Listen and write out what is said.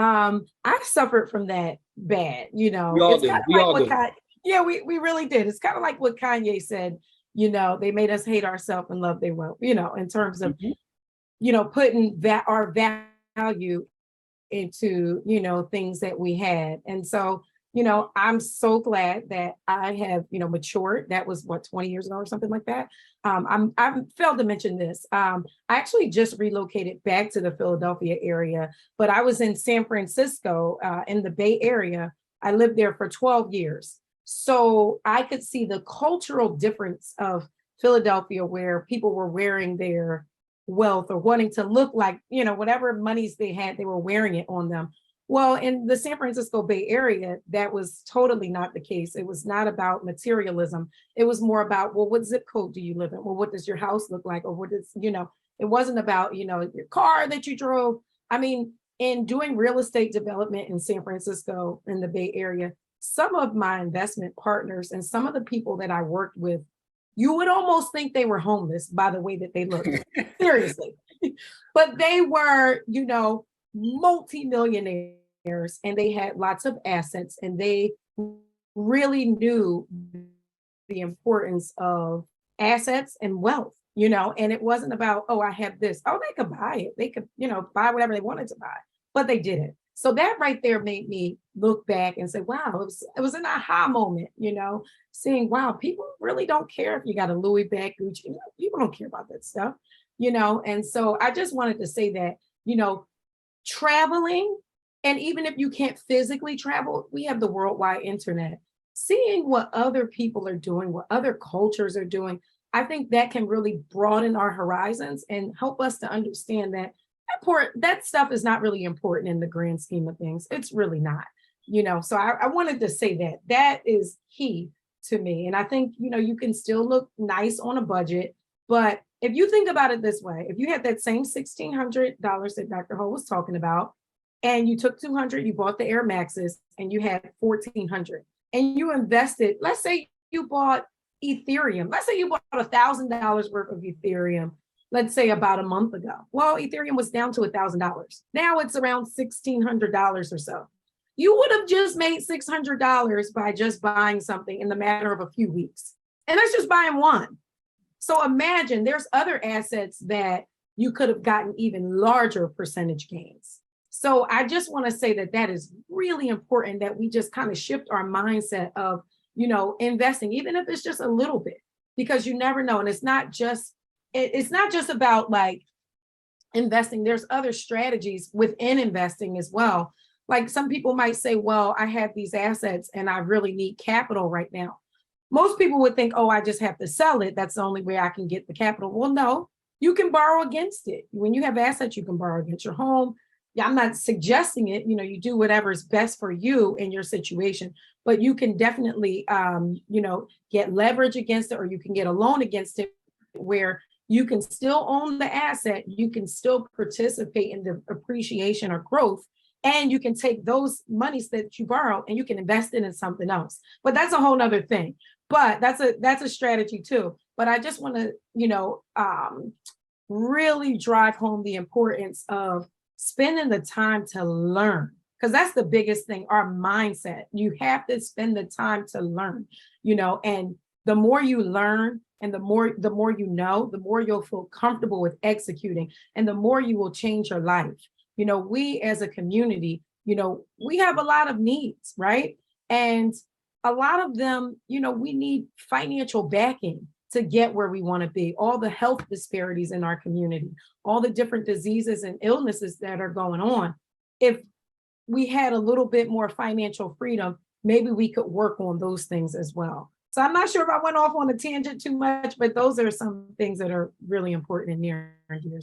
I suffered from that bad, We all It's kind do. of We like all what do. Kanye, yeah, we really did. It's kind of like what Kanye said, they made us hate ourselves and love their wealth, in terms of, Mhm. putting that our value into, things that we had. And so, I'm so glad that I have, matured. That was what, 20 years ago or something like that. I failed to mention this. I actually just relocated back to the Philadelphia area, but I was in San Francisco, in the Bay Area. I lived there for 12 years. So I could see the cultural difference of Philadelphia, where people were wearing their wealth or wanting to look like, whatever monies they had, they were wearing it on them. Well, in the San Francisco Bay Area, that was totally not the case. It was not about materialism. It was more about, well, what zip code do you live in? Well, what does your house look like? Or what is, it wasn't about, your car that you drove. I mean, in doing real estate development in San Francisco in the Bay Area, some of my investment partners and some of the people that I worked with, you would almost think they were homeless by the way that they looked. Seriously. But they were, multimillionaires, and they had lots of assets, and they really knew the importance of assets and wealth, and it wasn't about, oh, I have this. Oh, they could buy it. They could, buy whatever they wanted to buy, but they didn't. So that right there made me look back and say, wow, it was an aha moment, seeing, wow, people really don't care if you got a Louis bag, Gucci, people don't care about that stuff, and so I just wanted to say that, you know, traveling, and even if you can't physically travel, we have the worldwide internet. Seeing what other people are doing, what other cultures are doing, I think that can really broaden our horizons and help us to understand that that stuff is not really important in the grand scheme of things. It's really not, So I wanted to say that that is key to me. And I think, you can still look nice on a budget, but if you think about it this way, if you had that same $1,600 that Dr. Ho was talking about, and you took 200, you bought the Air Maxes, and you had 1,400, and you invested, let's say you bought Ethereum, let's say you bought $1,000 worth of Ethereum, let's say about a month ago. Well, Ethereum was down to $1,000. Now it's around $1,600 or so. You would have just made $600 by just buying something in the matter of a few weeks. And that's just buying one. So imagine there's other assets that you could have gotten even larger percentage gains. So I just want to say that that is really important, that we just kind of shift our mindset of, investing, even if it's just a little bit, because you never know. And it's not just about like investing. There's other strategies within investing as well. Like some people might say, well, I have these assets and I really need capital right now. Most people would think, oh, I just have to sell it. That's the only way I can get the capital. Well, no, you can borrow against it. When you have assets, you can borrow against your home. Yeah, I'm not suggesting it. You do whatever is best for you in your situation, but you can definitely, get leverage against it, or you can get a loan against it where you can still own the asset. You can still participate in the appreciation or growth, and you can take those monies that you borrow and you can invest it in something else. But that's a whole nother thing. But that's a strategy too. But I just want to, really drive home the importance of spending the time to learn, because that's the biggest thing, our mindset. You have to spend the time to learn, and the more you learn and the more the more you'll feel comfortable with executing, and the more you will change your life. We as a community, we have a lot of needs, right? And a lot of them, we need financial backing to get where we want to be. All the health disparities in our community, all the different diseases and illnesses that are going on. If we had a little bit more financial freedom, maybe we could work on those things as well. So I'm not sure if I went off on a tangent too much, but those are some things that are really important and near and dear.